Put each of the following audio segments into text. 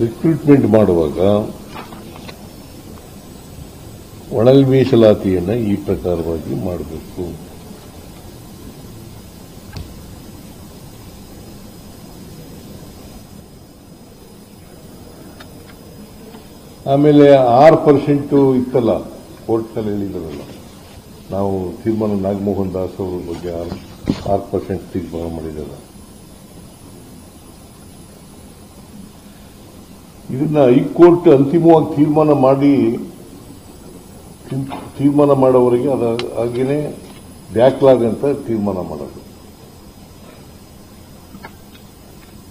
Recruitment ಮಾಡುವಾಗ ಒಳಲ್ ಮೀಸಲಾತಿಯನ್ನು ಈ ಪ್ರಕಾರವಾಗಿ ಮಾಡಬೇಕು. ಆಮೇಲೆ 6% ಇತ್ತಲ್ಲ, ಕೋರ್ಟ್ನಲ್ಲಿ ಹೇಳಿದ್ರಲ್ಲ, ನಾವು ತೀರ್ಮಾನ ನಾಗಮೋಹನ್ ದಾಸ್ ಅವರ ಬಗ್ಗೆ 6% ತೀರ್ಮಾನ ಮಾಡಿದಲ್ಲ, ಇದನ್ನ ಹೈಕೋರ್ಟ್ ಅಂತಿಮವಾಗಿ ತೀರ್ಮಾನ ಮಾಡೋವರೆಗೆ ಹಾಗೇನೆ ಬ್ಯಾಕ್ಲಾಗ್ ಅಂತ ತೀರ್ಮಾನ ಮಾಡೋದು.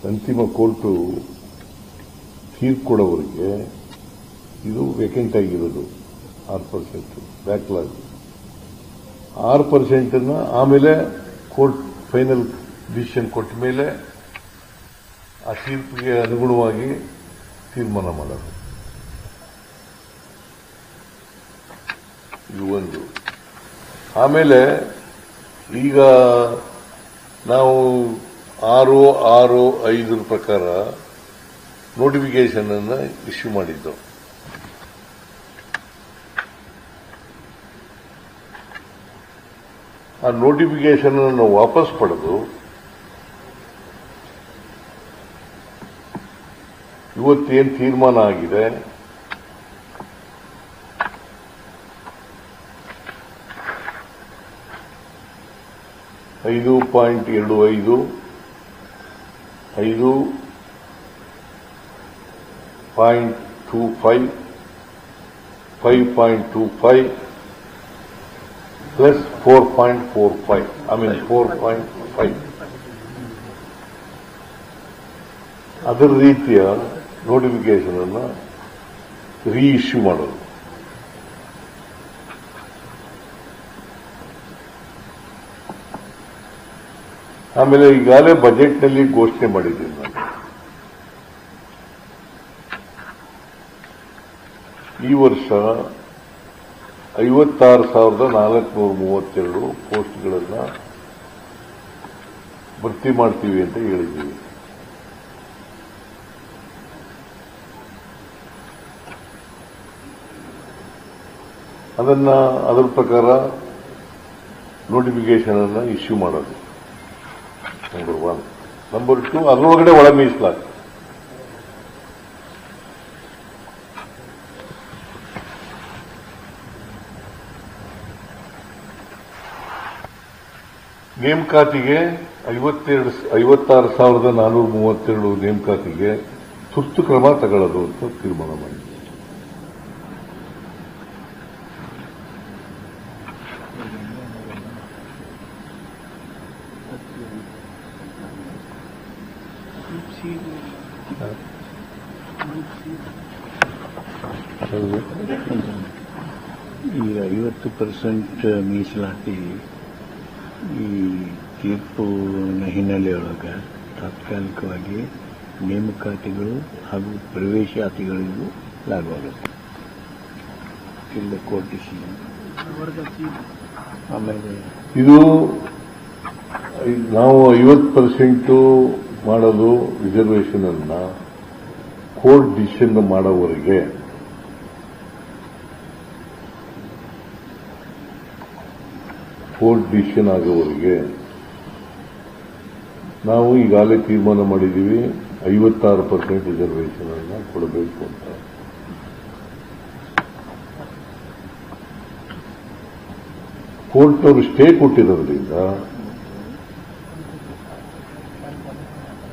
ಅಂತಿಮ ಕೋರ್ಟು ತೀರ್ಪು ಕೊಡೋವರೆಗೆ ಇದು ವೇಕೆಂಟ್ ಆಗಿರೋದು 6% ಬ್ಯಾಕ್ಲಾಗ್. 6% ಆಮೇಲೆ ಕೋರ್ಟ್ ಫೈನಲ್ ಡಿಸಿಷನ್ ಕೊಟ್ಟ ಮೇಲೆ ಆ ತೀರ್ಪಿಗೆ ಅನುಗುಣವಾಗಿ ತೀರ್ಮಾನ ಮಾಡೋದು. ಇದು ಒಂದು. ಆಮೇಲೆ ಈಗ ನಾವು 6/6/5 ಪ್ರಕಾರ ನೋಟಿಫಿಕೇಶನ್ ಅನ್ನು ಇಶ್ಯೂ ಮಾಡಿದ್ದು. ಆ ನೋಟಿಫಿಕೇಶನ್ ಅನ್ನು ವಾಪಸ್ ಪಡೆದು ಇವತ್ತೇನು ತೀರ್ಮಾನ ಆಗಿದೆ, $5.25, 5.25, 5.25 plus 4.45, 4.5 ಅದರ ರೀತಿಯ ನೋಟಿಫಿಕೇಶನ್ ಅನ್ನು ರೀಇಶ್ಯೂ ಮಾಡೋದು. ಆಮೇಲೆ ಈಗಾಗಲೇ ಬಜೆಟ್ನಲ್ಲಿ ಘೋಷಣೆ ಮಾಡಿದ್ದೀನಿ ನಾನು, ಈ ವರ್ಷ 56,432 ಪೋಸ್ಟ್ಗಳನ್ನು ಭರ್ತಿ ಮಾಡ್ತೀವಿ ಅಂತ ಹೇಳಿದ್ದೀವಿ. ಅದರ ಪ್ರಕಾರ ನೋಟಿಫಿಕೇಶನ್ ಅನ್ನು ಇಶ್ಯೂ ಮಾಡೋದು ನಂಬರ್ 1. ನಂಬರ್ 2, ಅದರೊಳಗಡೆ ಒಳ ಮೀಸಲಾತಿ. ನೇಮಕಾತಿಗೆ 56,432 ನೇಮಕಾತಿಗೆ ತುರ್ತು ಕ್ರಮ ತಗೊಳ್ಳೋದು ಅಂತ ತೀರ್ಮಾನ ಮಾಡಿದೆ. ಈ 50% ಮೀಸಲಾತಿ ಈ ತೀರ್ಪಿನ ಹಿನ್ನೆಲೆಯೊಳಗೆ ತಾತ್ಕಾಲಿಕವಾಗಿ ನೇಮಕಾತಿಗಳು ಹಾಗೂ ಪ್ರವೇಶಾತಿಗಳಿಗೂ ಲಾಗುವಾಗುತ್ತೆ. ಇಲ್ಲ ಕೋರ್ಟ್ ಡಿಸಿಷನ್. ಆಮೇಲೆ ಇದು ನಾವು 50% ಮಾಡೋದು ರಿಸರ್ವೇಷನ್ ಅನ್ನ ಕೋರ್ಟ್ ಡಿಸಿಷನ್ ಮಾಡೋವರೆಗೆ ಕೋರ್ಟ್ ಡಿಸಿಷನ್ ಆಗೋವರೆಗೆ ನಾವು ಈಗಾಗಲೇ ತೀರ್ಮಾನ ಮಾಡಿದ್ದೀವಿ 56% ರಿಸರ್ವೇಷನ್ ಅನ್ನ ಕೊಡಬೇಕು ಅಂತ. ಕೋರ್ಟ್ನವರು ಸ್ಟೇ ಕೊಟ್ಟಿರೋದ್ರಿಂದ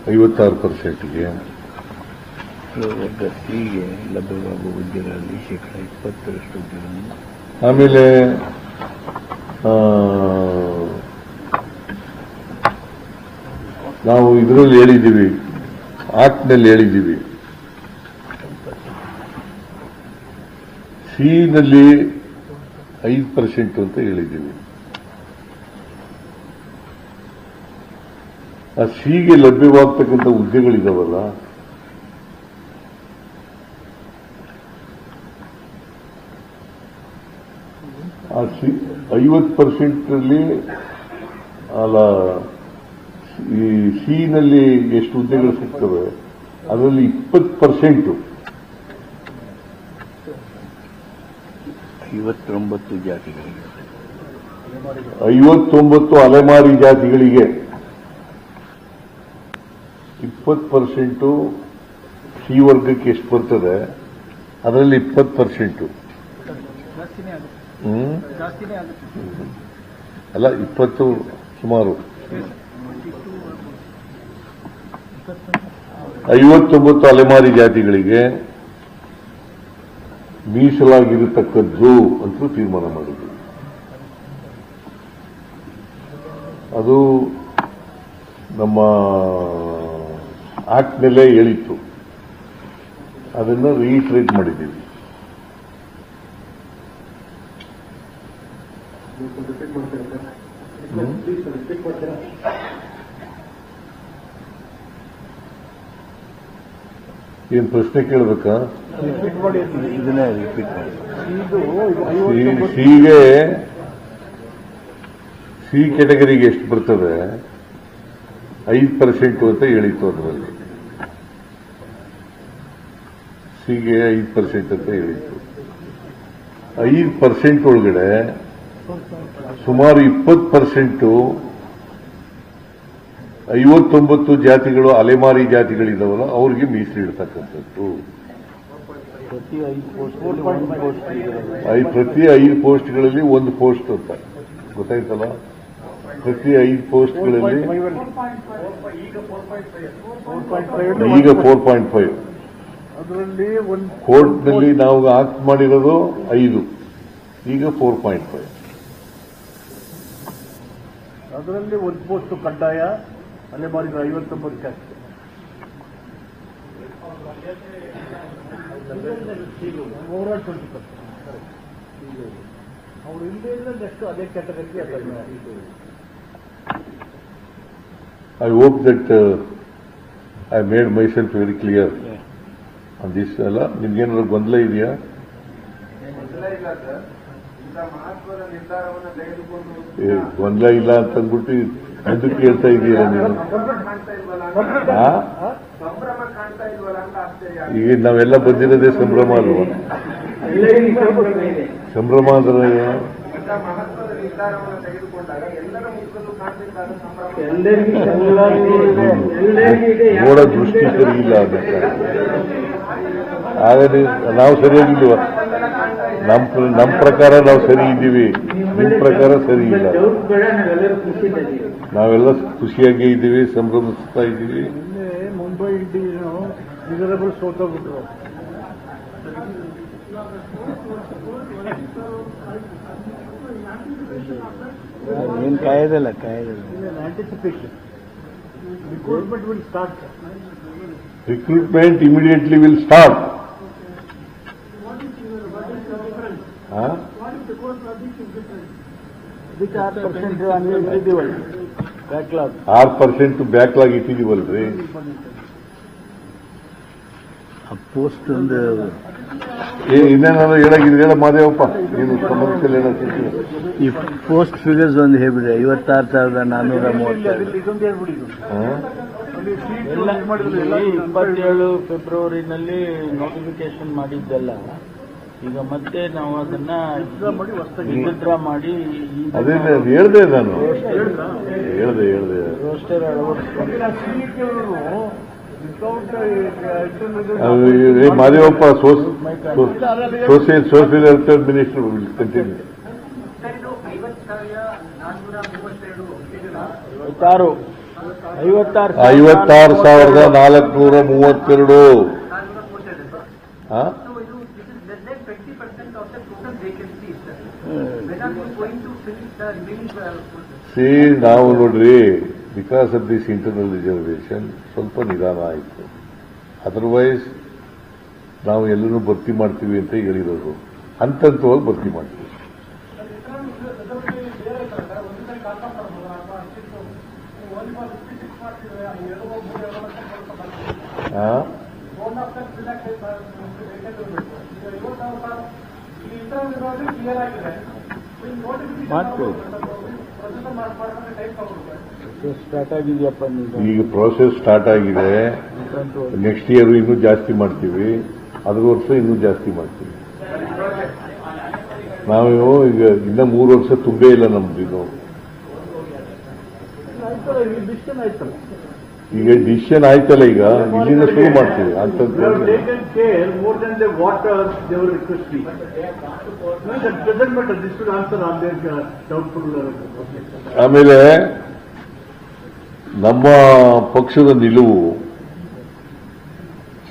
56%ಗೆ ಒಗ್ಗಟ್ಟಿಗೆ ಲಭ್ಯವಾಗುವ ಹುದ್ದೆಗಳಲ್ಲಿ 20% ಹುದ್ದೆಗಳನ್ನು, ಆಮೇಲೆ ನಾವು ಇದರಲ್ಲಿ ಹೇಳಿದ್ದೀವಿ, ಆಕ್ಟ್ನಲ್ಲಿ ಹೇಳಿದ್ದೀವಿ, ಸಿನಲ್ಲಿ 5% ಅಂತ ಹೇಳಿದ್ದೀವಿ. ಆ ಸಿಗೆ ಲಭ್ಯವಾಗ್ತಕ್ಕಂಥ ಹುದ್ದೆಗಳಿದಾವಲ್ಲ, ಆ 50%ರಲ್ಲಿ ಅಲ್ಲ, ಈ ಸಿನಲ್ಲಿ ಎಷ್ಟು ಹುದ್ದೆಗಳು ಸಿಗ್ತವೆ ಅದರಲ್ಲಿ 20%. 59 ಜಾತಿಗಳಿಗೆ 59 ಅಲೆಮಾರಿ ಜಾತಿಗಳಿಗೆ 20% ಸಿ ವರ್ಗಕ್ಕೆ ಎಷ್ಟು ಬರ್ತದೆ ಅದರಲ್ಲಿ 20%. ಅಲ್ಲ 20 ಸುಮಾರು 59 ಅಲೆಮಾರಿ ಜಾತಿಗಳಿಗೆ ಮೀಸಲಾಗಿರತಕ್ಕದ್ದು ಅಂತ ತೀರ್ಮಾನ ಮಾಡಿದ್ವಿ. ಅದು ನಮ್ಮ ಆಕ್ಟ್ ಮೇಲೆ ಹೇಳಿತ್ತು, ಅದನ್ನು ರೀಟ್ರೇಟ್ ಮಾಡಿದ್ದೀವಿ. ಏನ್ ಪ್ರಶ್ನೆ ಕೇಳಬೇಕಾ? ಇದನ್ನೇ ರಿಪೀಟ್ ಮಾಡಿ. ಸಿ ಕ್ಯಾಟಗರಿಗೆ ಎಷ್ಟು ಬರ್ತದೆ 5% ಅಂತ ಹೇಳಿತ್ತು. ಅದರಲ್ಲಿ ಸಿಗೆ 5% ಅಂತ ಹೇಳಿತ್ತು. 5% ಒಳಗಡೆ ಸುಮಾರು 20% 59 ಜಾತಿಗಳು ಅಲೆಮಾರಿ ಜಾತಿಗಳಿದಾವಲ್ಲ ಅವ್ರಿಗೆ ಮೀಸಲಿಡ್ತಕ್ಕಂಥದ್ದು. ಪ್ರತಿ 5 ಪೋಸ್ಟ್ಗಳಲ್ಲಿ 1 ಪೋಸ್ಟ್ ಅಂತ ಗೊತ್ತಾಯ್ತಲ್ಲ. ಪ್ರತಿ 5 ಪೋಸ್ಟ್ಗಳಲ್ಲಿ ಈಗ 4.5 ಕೋರ್ಟ್ನಲ್ಲಿ ನಾವು ಆಕ್ಟ್ ಮಾಡಿರೋದು 5, ಈಗ 4.5. ಅದರಲ್ಲಿ 1 ಪೋಸ್ಟ್ ಕಡ್ಡಾಯ, ಅಲೆಮಾರಿಗಳು 59 ಜಾಸ್ತಿ. ಓವರಾಲ್ 20%. ಅವರು ಇಲ್ಲದೆ ಇದ್ರೆ ನೆಕ್ಸ್ಟ್ ಅದೇ ಕ್ಯಾಟಗರಿಗೆ ಅದನ್ನು. I hope that I made myself very clear on this. ಅಲ್ಲ ನಿಮ್ಗೇನಾದ್ರು ಗೊಂದಲ ಇದೆಯಾ? ಗೊಂದಲ ಇಲ್ಲ ಅಂತಂದ್ಬಿಟ್ಟು ಮುಂದಕ್ಕೆ ಹೇಳ್ತಾ ಇದೀರಾ ನೀವು? ಈಗ ನಾವೆಲ್ಲ ಬಂದಿರೋದೇ ಸಂಭ್ರಮ ಅಲ್ವಾ? ಸಂಭ್ರಮ ಅಂದ್ರೆ ನೋಡೋ ದೃಷ್ಟಿ ಸರಿ ಇಲ್ಲ. ಹಾಗಾಗಿ ನಾವು ಸರಿಯಾಗಿಲ್ವ? ನಮ್ಮ ಪ್ರಕಾರ ನಾವು ಸರಿ ಇದ್ದೀವಿ, ನಿಮ್ಮ ಪ್ರಕಾರ ಸರಿ ಇಲ್ಲ. ನಾವೆಲ್ಲ ಖುಷಿಯಾಗಿ ಇದ್ದೀವಿ, ಸಂಭ್ರಮಿಸ್ತಾ ಇದ್ದೀವಿ. ಮುಂಬೈ ಇಂಡಿಯನ್ಸ್ ಮಿಸರಬಲ್ ಸೋತೋಗ್ಬಿಟ್ರು. ಏನು ಕಾಯ್ದಲ್ಲ anticipation recruitment will start. Recruitment immediately will start. Which 6% individual backlog. 6% backlog ಇಟ್ಟಿದೀವಲ್ರಿ. ಆ ಪೋಸ್ಟ್ ಒಂದು ಇನ್ನೇನಾದ್ರು ಹೇಳ ಮಾದೇವಪ್ಪ, ಏನು ಸಮಸ್ಯೆ ಹೇಳ್ತೀನಿ. ಈ ಪೋಸ್ಟ್ ಫಿಗರ್ಸ್ ಒಂದು ಹೇಳ್ಬಿಡಿ. 56,430. ಇದೊಂದು ಹೇಳ್ಬಿಡಿ. 27 ಫೆಬ್ರವರಿನಲ್ಲಿ ನೋಟಿಫಿಕೇಶನ್ ಮಾಡಿದ್ದೆಲ್ಲ ಈಗ ಮತ್ತೆ ನಾವು ಅದನ್ನ ವಿತ್ಡ್ರಾ ಮಾಡಿ ಅದೇ ಹೇಳ್ದೆ ನಾನು ಹೇಳ್ದೆ roster Madevappa social welfare minister will continue. 56,432. ನಾವು ನೋಡ್ರಿ, because of this internal reservation ಸ್ವಲ್ಪ ನಿಧಾನ ಆಯಿತು. ಅದರ್ವೈಸ್ ನಾವು ಎಲ್ಲರೂ ಭರ್ತಿ ಮಾಡ್ತೀವಿ ಅಂತ ಹೇಳಿರೋದು, ಹಂತವಾಗಿ ಭರ್ತಿ ಮಾಡ್ತೀವಿ. ಮಾಡ್ತೀವಿ. ಸ್ಟಾರ್ಟ್ ಆಗಿದೆಯಪ್ಪ ನೀವು ಈಗ ಪ್ರೋಸೆಸ್ ಸ್ಟಾರ್ಟ್ ಆಗಿದೆ. ನೆಕ್ಸ್ಟ್ ಇಯರ್ ಇನ್ನೂ ಜಾಸ್ತಿ ಮಾಡ್ತೀವಿ, ಅದ್ರ ವರ್ಷ ಇನ್ನೂ ಜಾಸ್ತಿ ಮಾಡ್ತೀವಿ. ನಾವು ಈಗ ಇನ್ನ 3 ವರ್ಷ ತುಂಬೇ ಇಲ್ಲ ನಮ್ದು ಇದು. ಡಿಸಿಷನ್ ಆಯ್ತಲ್ಲ. ಈಗ ಡಿಸಿಷನ್ ಆಯ್ತಲ್ಲ, ಈಗ ಇಲ್ಲಿಂದ ಶುರು ಮಾಡ್ತೀವಿ ಅಂತದ್ದು. Taken care more than the water they were requesting. That doesn't matter, this will answer on there doubtful. ಆಮೇಲೆ ನಮ್ಮ ಪಕ್ಷದ ನಿಲುವು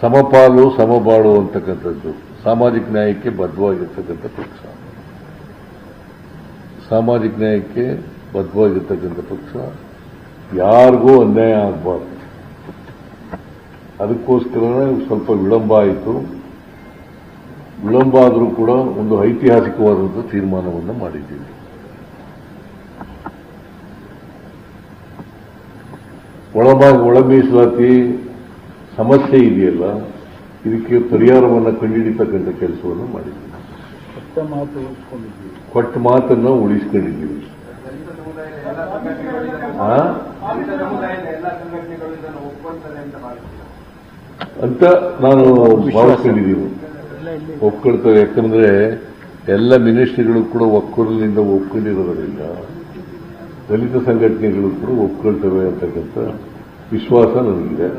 ಸಮಪಾಲು ಸಮಬಾಳು ಅಂತಕ್ಕಂಥದ್ದು. ಸಾಮಾಜಿಕ ನ್ಯಾಯಕ್ಕೆ ಬದ್ಧವಾಗಿರ್ತಕ್ಕಂಥ ಪಕ್ಷ, ಸಾಮಾಜಿಕ ನ್ಯಾಯಕ್ಕೆ ಬದ್ಧವಾಗಿರ್ತಕ್ಕಂಥ ಪಕ್ಷ. ಯಾರಿಗೂ ಅನ್ಯಾಯ ಆಗಬಾರ್ದು. ಅದಕ್ಕೋಸ್ಕರ ಸ್ವಲ್ಪ ವಿಳಂಬ ಆಯಿತು. ವಿಳಂಬ ಆದರೂ ಕೂಡ ಒಂದು ಐತಿಹಾಸಿಕವಾದಂಥ ತೀರ್ಮಾನವನ್ನು ಮಾಡಿದ್ದೀವಿ. ಒಳ ಮೀಸಲಾತಿ ಸಮಸ್ಯೆ ಇದೆಯಲ್ಲ, ಇದಕ್ಕೆ ಪರಿಹಾರವನ್ನು ಕಂಡುಹಿಡಿತಕ್ಕಂಥ ಕೆಲಸವನ್ನು ಮಾಡಿದ್ದೀವಿ. ಕೊಟ್ಟ ಮಾತನ್ನು ಉಳಿಸ್ಕೊಂಡಿದ್ದೀವಿ. ಅಂತ ನಾನು ಭಾವಿಸ್ಕೊಂಡಿದ್ದೀನಿ. ಒಪ್ಕೊಳ್ತಾರೆ. ಯಾಕಂದ್ರೆ ಎಲ್ಲ ಮಿನಿಸ್ಟ್ರಿಗಳು ಕೂಡ ಒಕ್ಕೂರಲಿಂದ ಒಪ್ಕೊಂಡಿರೋದ್ರಿಂದ ದಲಿತ ಸಂಘಟನೆಗಳು ಕೂಡ ಒಪ್ಕೊಳ್ತವೆ ಅಂತಕ್ಕಂಥ ವಿಶ್ವಾಸ ನನಗಿದೆ.